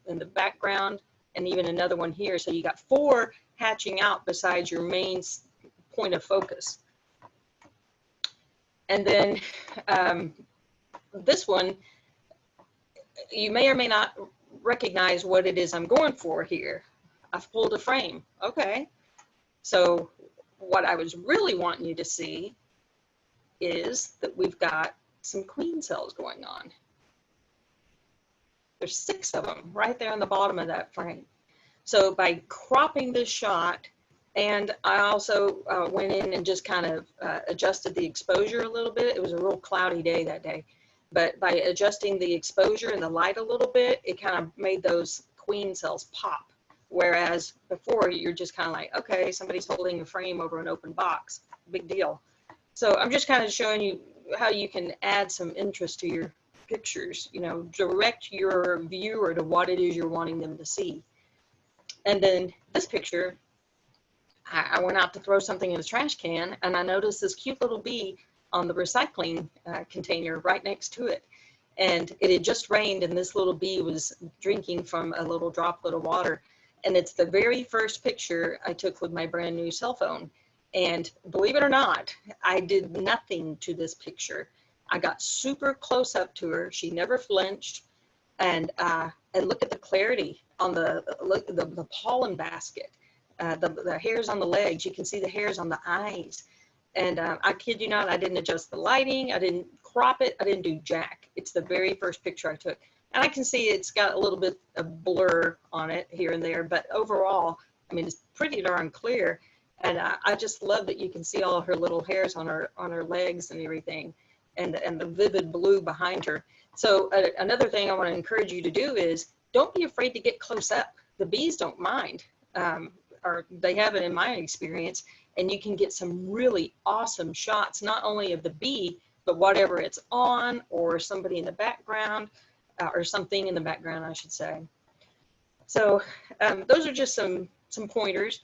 in the background, and even another one here. So you got 4 hatching out besides your main point of focus. And then this one, you may or may not recognize what it is I'm going for here. I've pulled a frame. Okay. So what I was really wanting you to see is that we've got some queen cells going on. There's 6 of them right there on the bottom of that frame. So by cropping this shot, and I also went in and just kind of adjusted the exposure a little bit. It was a real cloudy day that day. But by adjusting the exposure and the light a little bit, it kind of made those queen cells pop. Whereas before, you're just kind of like, okay, somebody's holding a frame over an open box. Big deal. So I'm just kind of showing you how you can add some interest to your pictures, you know, direct your viewer to what it is you're wanting them to see. And then this picture, I went out to throw something in the trash can, and I noticed this cute little bee on the recycling container right next to it. And it had just rained, and this little bee was drinking from a little droplet of water. And it's the very first picture I took with my brand new cell phone. And believe it or not, I did nothing to this picture. I got super close up to her. She never flinched. And look at the clarity on the pollen basket, the hairs on the legs. You can see the hairs on the eyes. And I kid you not, I didn't adjust the lighting. I didn't crop it. I didn't do jack. It's the very first picture I took. And I can see it's got a little bit of blur on it here and there. But overall, I mean, it's pretty darn clear. And I just love that you can see all of her little hairs on her legs and everything, and the vivid blue behind her. So another thing I want to encourage you to do is don't be afraid to get close up. The bees don't mind, or they haven't in my experience, and you can get some really awesome shots, not only of the bee, but whatever it's on, or somebody in the background, or something in the background, I should say. So those are just some pointers.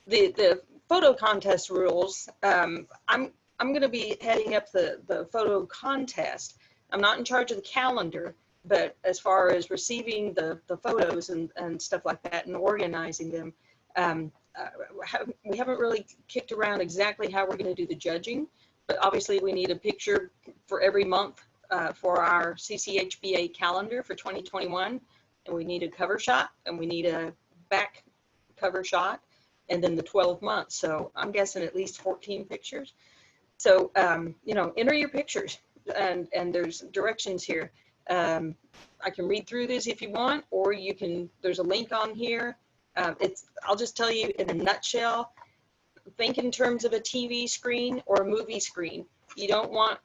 The photo contest rules, I'm going to be heading up the photo contest. I'm not in charge of the calendar, but as far as receiving the photos and stuff like that and organizing them, we haven't really kicked around exactly how we're going to do the judging, but obviously we need a picture for every month for our CCHBA calendar for 2021, and we need a cover shot, and we need a back cover shot, and then the 12 months. So I'm guessing at least 14 pictures. So, you know, enter your pictures, and there's directions here. I can read through this if you want, or you can, there's a link on here. I'll just tell you in a nutshell, think in terms of a TV screen or a movie screen. You don't want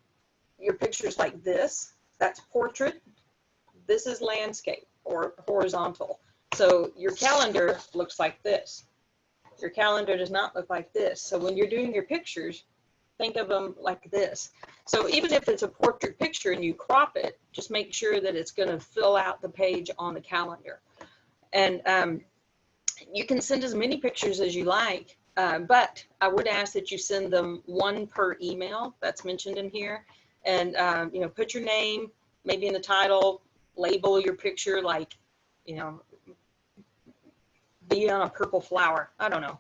your pictures like this. That's portrait. This is landscape or horizontal. So your calendar looks like this. Your calendar does not look like this. So when you're doing your pictures, think of them like this. So even if it's a portrait picture and you crop it, just make sure that it's going to fill out the page on the calendar. And you can send as many pictures as you like, but I would ask that you send them one per email that's mentioned in here. And, you know, put your name, maybe in the title, label your picture like, you know, be on a purple flower. I don't know.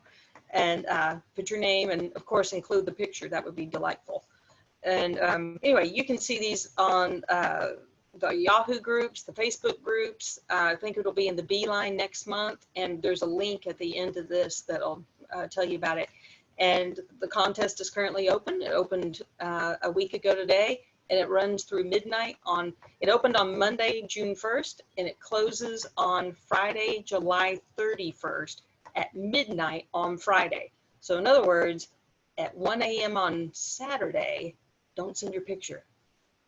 And put your name and, of course, include the picture. That would be delightful. And anyway, you can see these on the Yahoo groups, the Facebook groups. I think it'll be in the Beeline next month. And there's a link at the end of this that'll tell you about it. And the contest is currently open. It opened a week ago today, and it runs through midnight on, it opened on Monday, June 1st, and it closes on Friday, July 31st at midnight on Friday. So in other words, at 1 a.m. on Saturday, don't send your picture.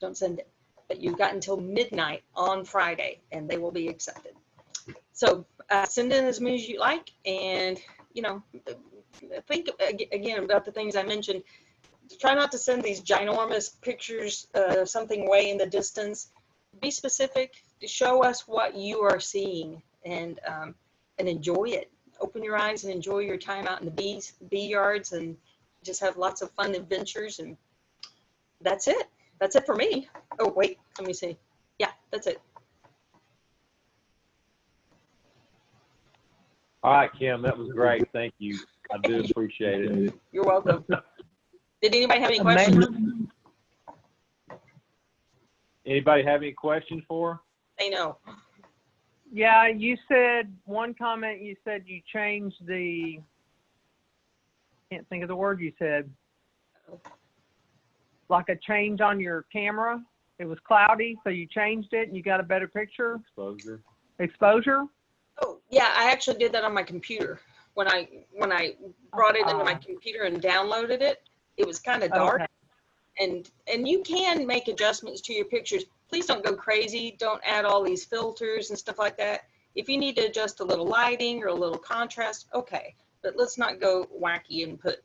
Don't send it. But you've got until midnight on Friday, and they will be accepted. So send in as many as you like, and, you know, think again about the things I mentioned. Try not to send these ginormous pictures, something way in the distance. Be specific. Show us what you are seeing, and enjoy it. Open your eyes and enjoy your time out in the bee yards, and just have lots of fun adventures. And that's it. That's it for me. Oh wait, let me see. Yeah, that's it. All right, Kim, that was great. Thank you. I do appreciate it. You're welcome. Did anybody have any questions? Anybody have any questions for her? They know. Yeah, you said, one comment, you said you changed can't think of the word you said. Like a change on your camera. It was cloudy, so you changed it and you got a better picture. Exposure? Oh, yeah, I actually did that on my computer. When I brought it into my computer and downloaded it, it was kind of dark. Okay. And you can make adjustments to your pictures. Please don't go crazy. Don't add all these filters and stuff like that. If you need to adjust a little lighting or a little contrast, okay. But let's not go wacky and put,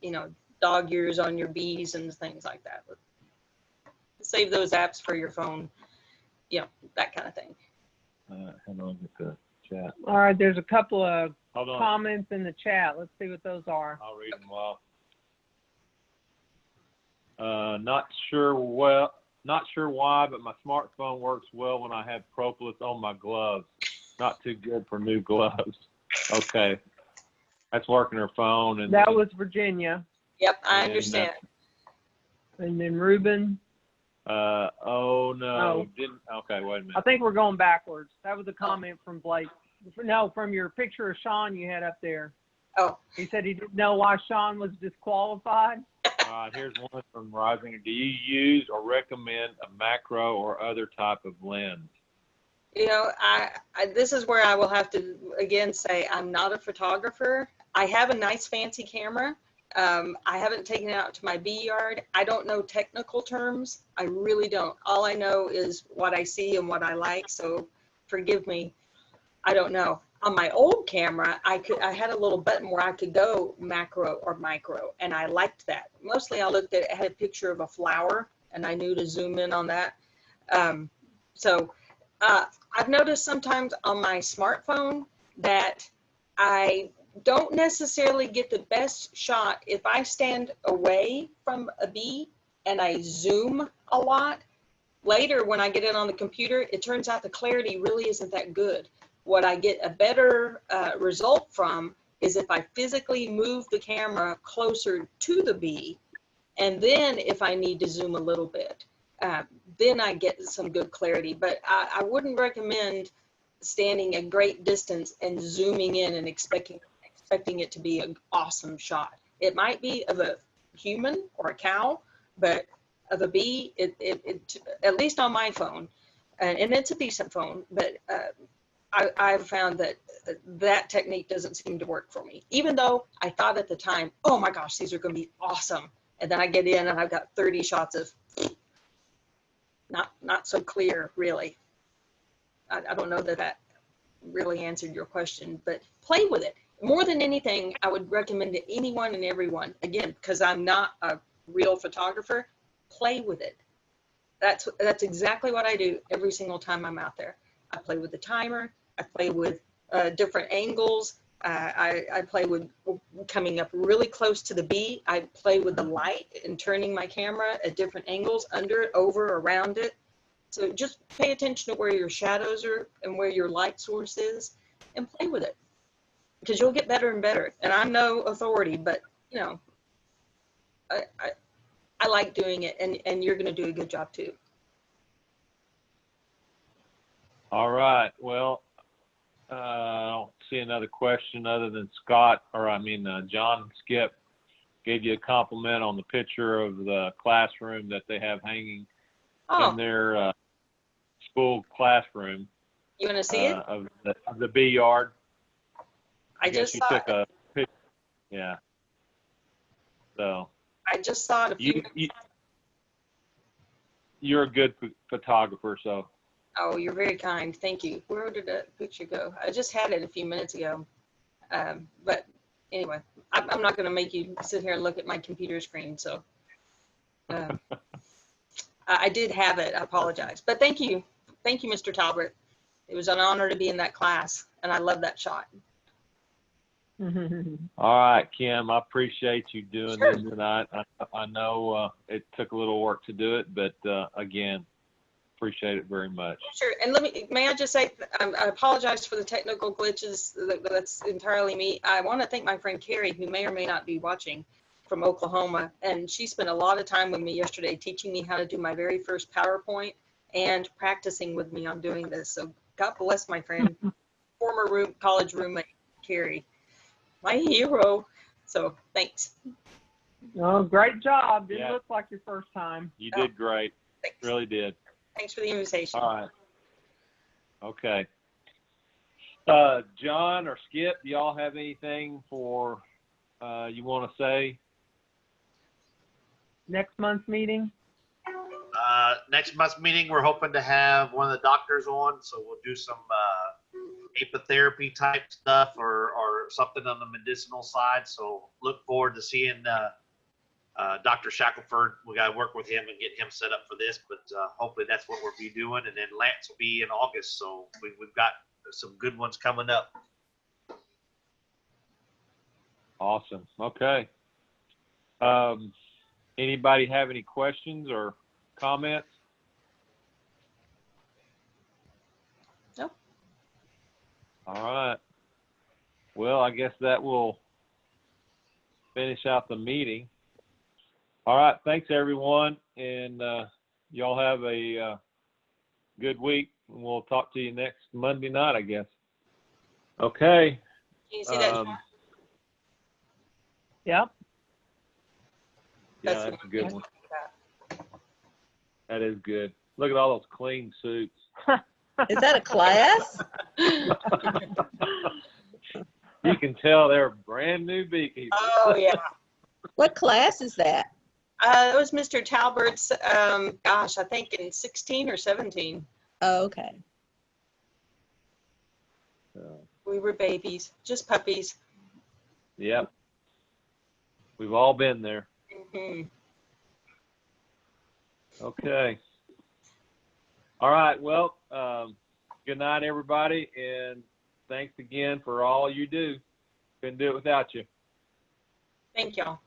dog ears on your bees and things like that. Save those apps for your phone, that kind of thing. Hold on, get the chat. All right, there's a couple of Hold on. comments in the chat. Let's see what those are. I'll read them off. Not sure why, but my smartphone works well when I have propolis on my gloves. Not too good for new gloves. Okay. That's working her phone. And That was Virginia. Yep, I understand. And then Ruben. Oh, no. Oh. Okay, wait a minute. I think we're going backwards. That was a comment from Blake. No, from your picture of Sean you had up there. Oh. He said he didn't know why Sean was disqualified. Here's one from Rising. Do you use or recommend a macro or other type of lens? I this is where I will have to again say I'm not a photographer. I have a nice fancy camera. I haven't taken it out to my bee yard. I don't know technical terms. I really don't. All I know is what I see and what I like. So forgive me. I don't know. On my old camera, I had a little button where I could go macro or micro, and I liked that. Mostly I looked at it, had a picture of a flower, and I knew to zoom in on that. I've noticed sometimes on my smartphone that I don't necessarily get the best shot if I stand away from a bee and I zoom a lot. Later, when I get it on the computer, it turns out the clarity really isn't that good. What I get a better result from is if I physically move the camera closer to the bee, and then if I need to zoom a little bit, then I get some good clarity. But I wouldn't recommend standing a great distance and zooming in and expecting it to be an awesome shot. It might be of a human or a cow, but of a bee, it at least on my phone, and it's a decent phone, but I've found that technique doesn't seem to work for me, even though I thought at the time, oh my gosh, these are going to be awesome. And then I get in and I've got 30 shots of not so clear, really. I don't know that really answered your question, but play with it. More than anything, I would recommend to anyone and everyone, again, because I'm not a real photographer, play with it. That's exactly what I do every single time I'm out there. I play with the timer. I play with different angles. I play with coming up really close to the bee. I play with the light and turning my camera at different angles, under it, over, around it. So just pay attention to where your shadows are and where your light source is, and play with it, because you'll get better and better. And I'm no authority, but I like doing it, and you're going to do a good job too. All right. Well, I don't see another question other than John Skip gave you a compliment on the picture of the classroom that they have hanging in their school classroom. You want to see it? Of the bee yard. I just saw took it. a picture. Yeah. So. I just saw it a few minutes. You're a good photographer, so. Oh, you're very kind. Thank you. Where did that picture go? I just had it a few minutes ago. But anyway, I'm not going to make you sit here and look at my computer screen. So I did have it. I apologize. But thank you. Thank you, Mr. Talbert. It was an honor to be in that class, and I love that shot. All right, Kim, I appreciate you doing Sure. this tonight. I know it took a little work to do it, but again, appreciate it very much. Sure. And may I just say, I apologize for the technical glitches. That's entirely me. I want to thank my friend Carrie, who may or may not be watching, from Oklahoma. And she spent a lot of time with me yesterday teaching me how to do my very first PowerPoint and practicing with me on doing this. So God bless my friend, former college roommate, Carrie. My hero. So thanks. Oh, great job. Didn't Yeah. look like your first time. You did great. Thanks. Really did. Thanks for the invitation. All right. Okay. John or Skip, do y'all have anything for you want to say? Next month's meeting? Next month's meeting, we're hoping to have one of the doctors on, so we'll do some apitherapy type stuff or something on the medicinal side. So look forward to seeing Dr. Shackelford. We got to work with him and get him set up for this, but hopefully that's what we'll be doing. And then Lance will be in August, so we've got some good ones coming up. Awesome. Okay. Anybody have any questions or comments? No. All right. Well, I guess that will finish out the meeting. All right. Thanks, everyone. And y'all have a good week. And we'll talk to you next Monday night, I guess. Okay. Can you see that? Yep. Yeah, that's a good one. That is good. Look at all those clean suits. Is that a class? You can tell they're brand new beekeepers. Oh, yeah. What class is that? It was Mr. Talbert's, gosh, I think in 16 or 17. Oh, okay. We were babies, just puppies. Yep. We've all been there. Hmm. Okay. All right. Well, good night, everybody. And thanks again for all you do. Couldn't do it without you. Thank y'all.